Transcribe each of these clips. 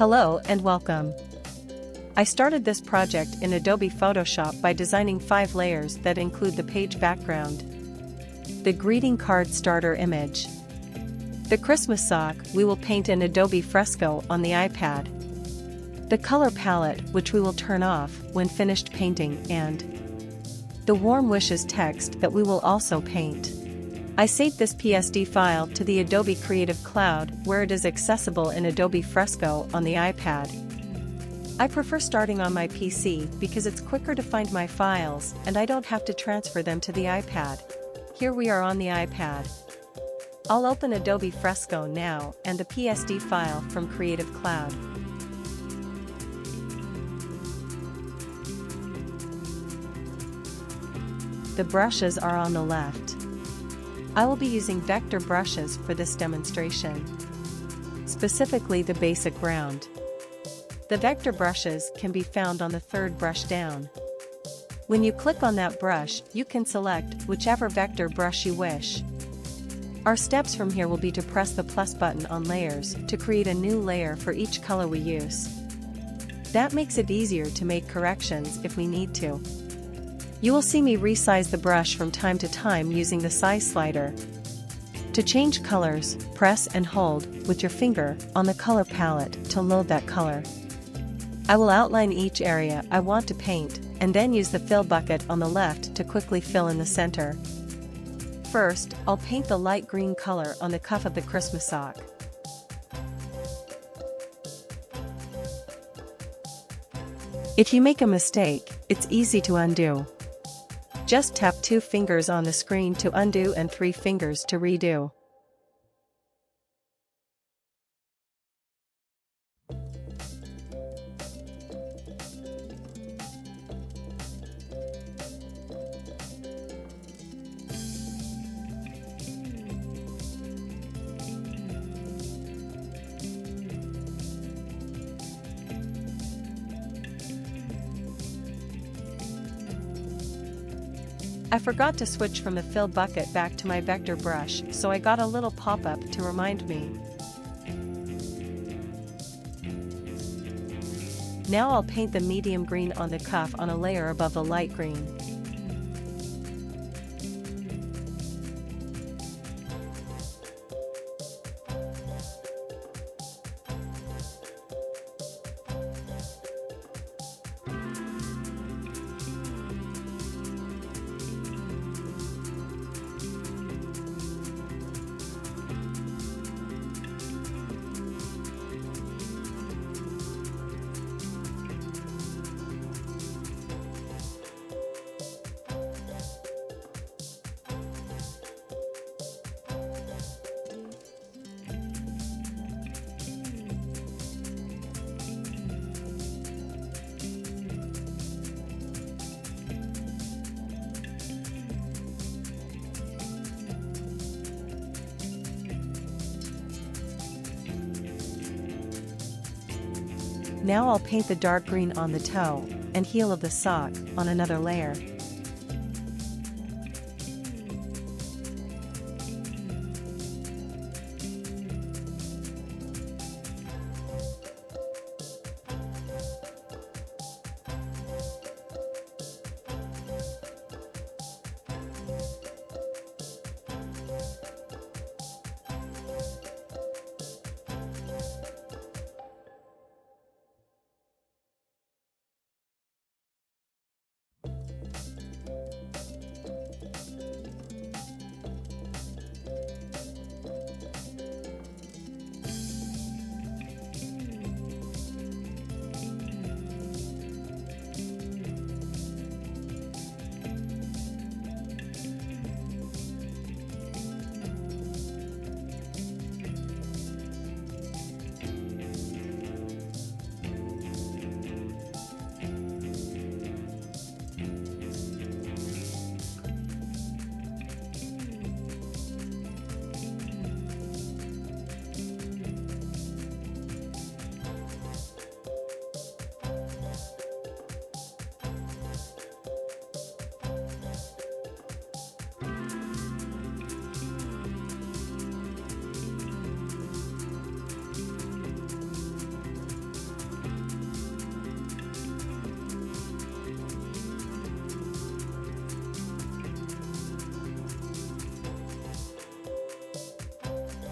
Hello and welcome. I started this project in Adobe Photoshop by designing 5 layers that include the page background, the greeting card starter image, the Christmas sock we will paint in Adobe Fresco on the iPad, the color palette which we will turn off when finished painting, and the warm wishes text that we will also paint. I saved this PSD file to the Adobe Creative Cloud where it is accessible in Adobe Fresco on the iPad. I prefer starting on my PC because it's quicker to find my files and I don't have to transfer them to the iPad. Here we are on the iPad. I'll open Adobe Fresco now and the PSD file from Creative Cloud. The brushes are on the left. I will be using vector brushes for this demonstration, specifically the basic round. The vector brushes can be found on the third brush down. When you click on that brush, you can select whichever vector brush you wish. Our steps from here will be to press the plus button on layers to create a new layer for each color we use. That makes it easier to make corrections if we need to. You will see me resize the brush from time to time using the size slider. To change colors, press and hold with your finger on the color palette to load that color. I will outline each area I want to paint and then use the fill bucket on the left to quickly fill in the center. First, I'll paint the light green color on the cuff of the Christmas sock. If you make a mistake, it's easy to undo. Just tap 2 fingers on the screen to undo and 3 fingers to redo. I forgot to switch from the fill bucket back to my vector brush, so I got a little pop-up to remind me. Now I'll paint the medium green on the cuff on a layer above the light green. Now I'll paint the dark green on the toe and heel of the sock on another layer.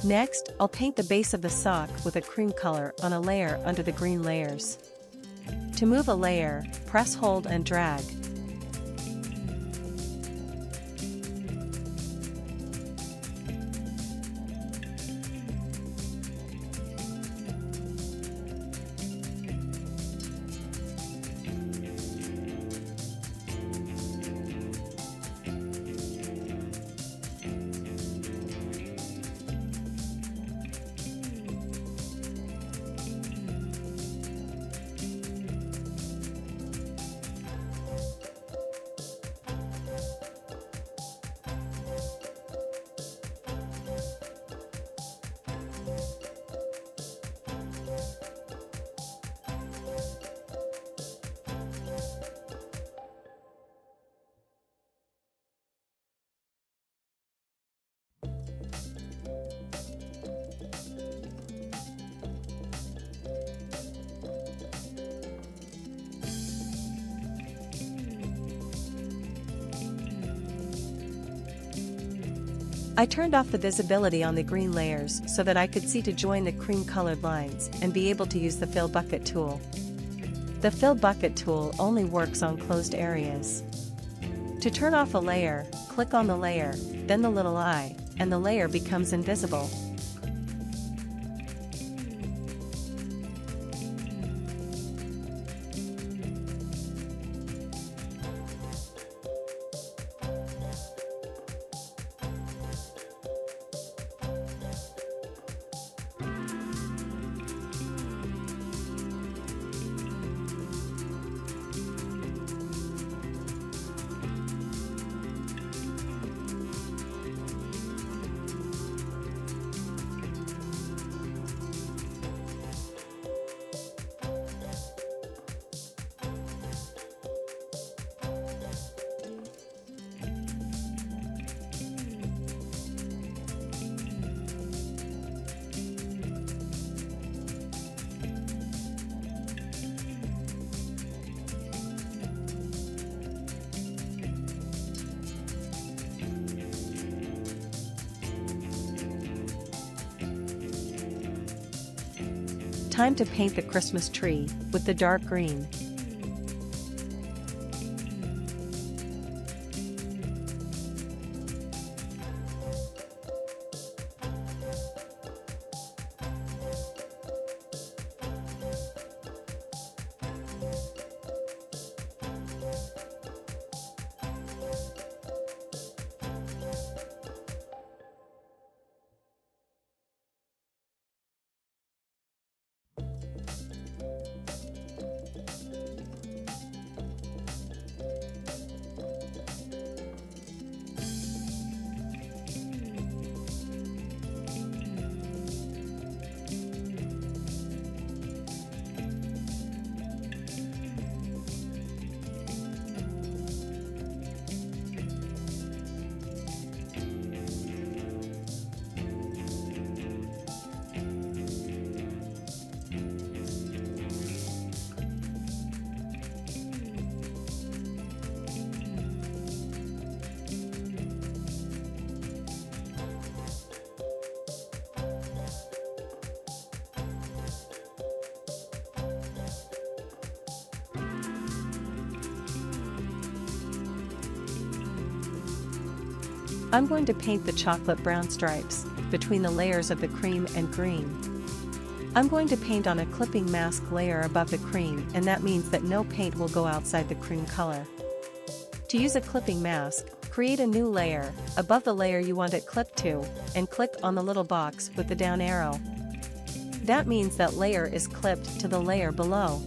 Next, I'll paint the base of the sock with a cream color on a layer under the green layers. To move a layer, press, hold and drag. I turned off the visibility on the green layers so that I could see to join the cream-colored lines and be able to use the Fill Bucket tool. The Fill Bucket tool only works on closed areas. To turn off a layer, click on the layer, then the little eye, and the layer becomes invisible. Time to paint the Christmas tree with the dark green. I'm going to paint the chocolate brown stripes between the layers of the cream and green. I'm going to paint on a clipping mask layer above the cream, and that means that no paint will go outside the cream color. To use a clipping mask, create a new layer above the layer you want it clipped to, and click on the little box with the down arrow. That means that layer is clipped to the layer below.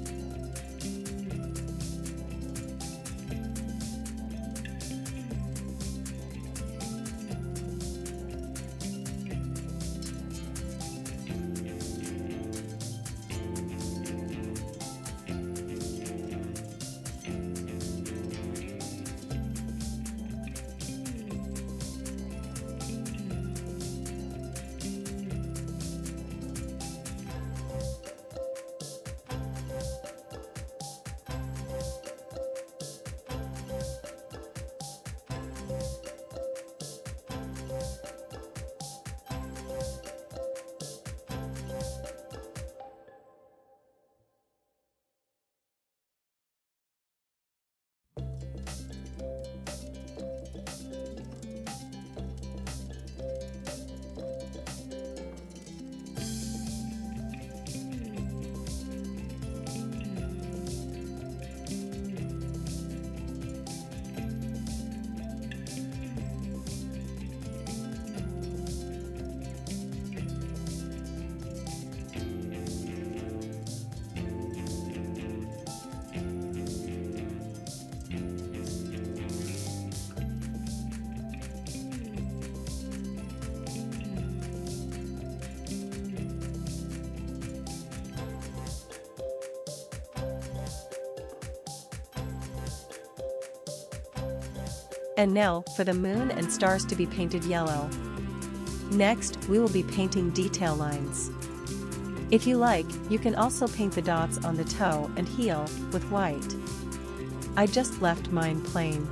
And now, for the moon and stars to be painted yellow. Next, we will be painting detail lines. If you like, you can also paint the dots on the toe and heel with white. I just left mine plain.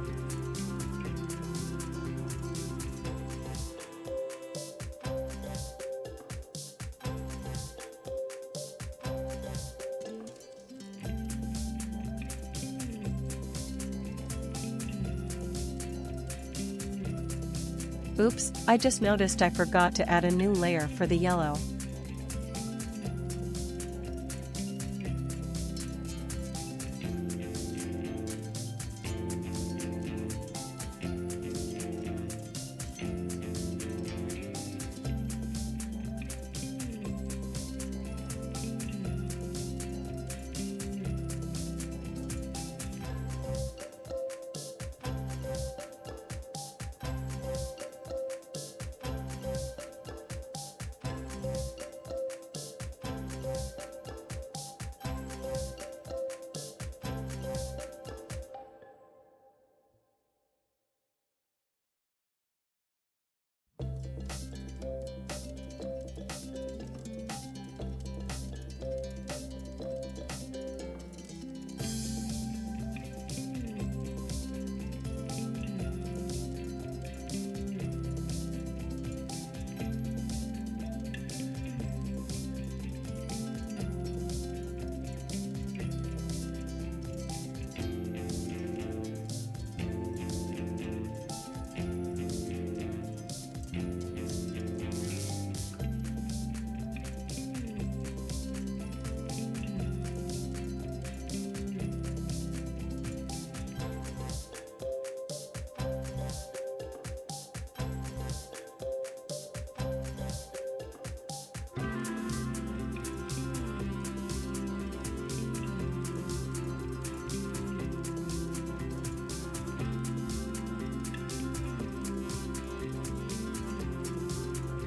Oops, I just noticed I forgot to add a new layer for the yellow.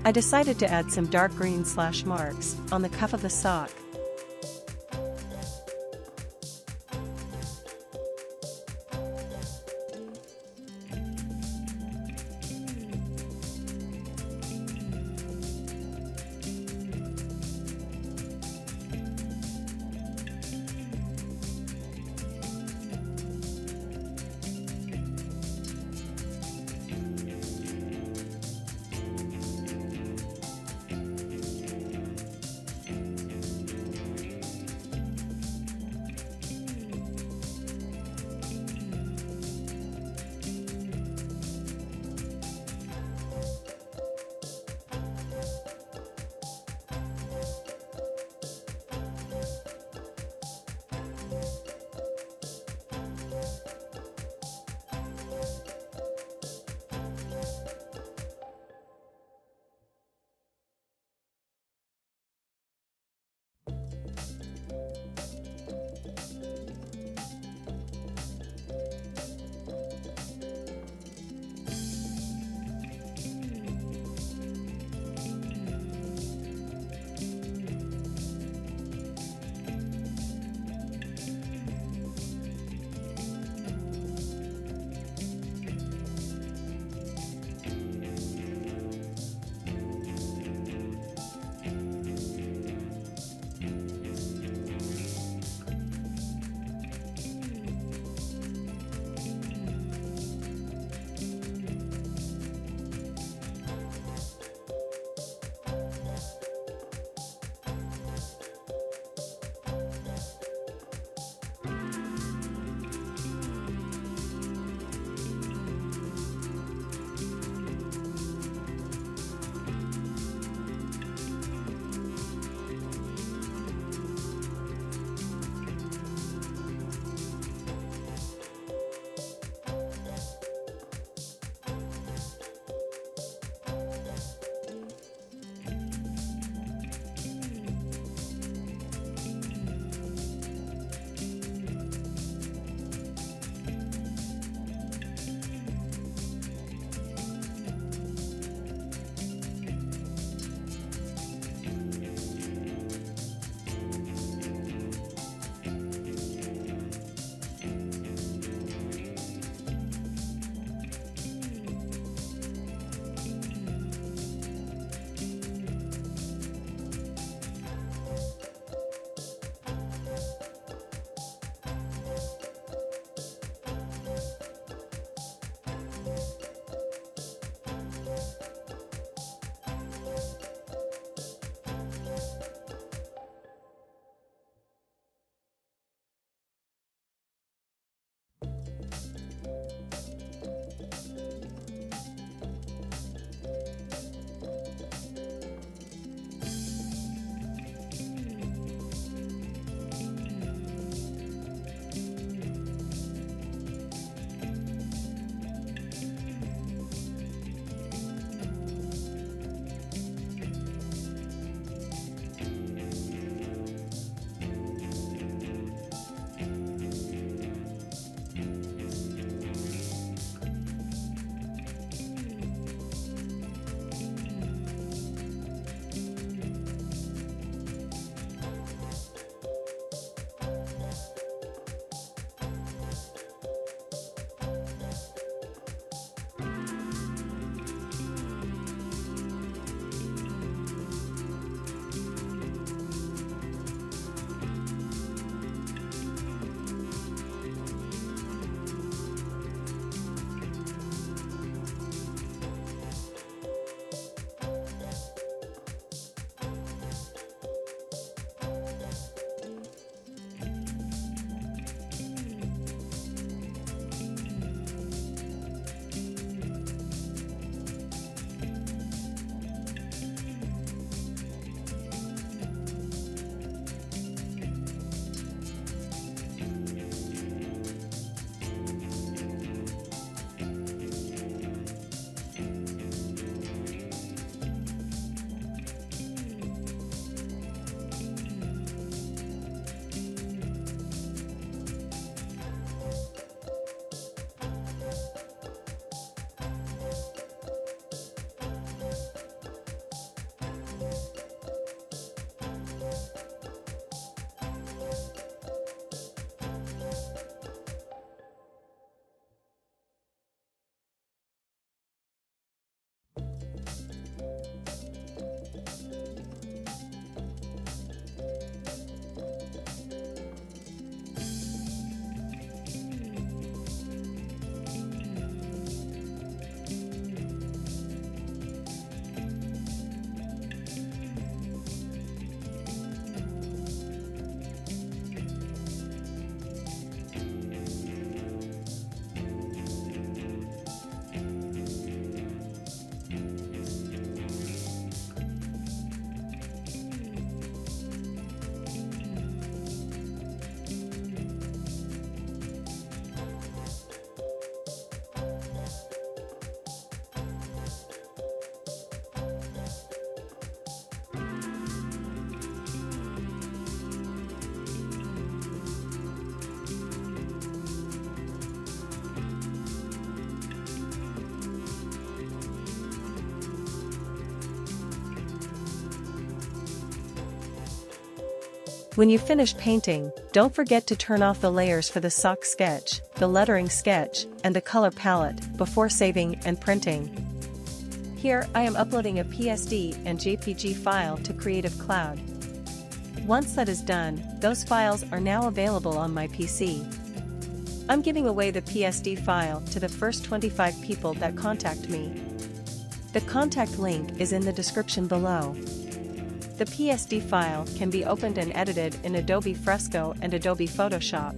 I decided to add some dark green slash marks on the cuff of the sock. When you finish painting, don't forget to turn off the layers for the sock sketch, the lettering sketch, and the color palette before saving and printing. Here I am uploading a PSD and JPG file to Creative Cloud. Once that is done, those files are now available on my PC. I'm giving away the PSD file to the first 25 people that contact me. The contact link is in the description below. The PSD file can be opened and edited in Adobe Fresco and Adobe Photoshop.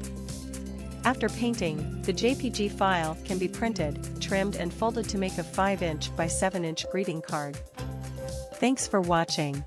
After painting, the JPG file can be printed, trimmed and folded to make a 5" by 7" greeting card. Thanks for watching.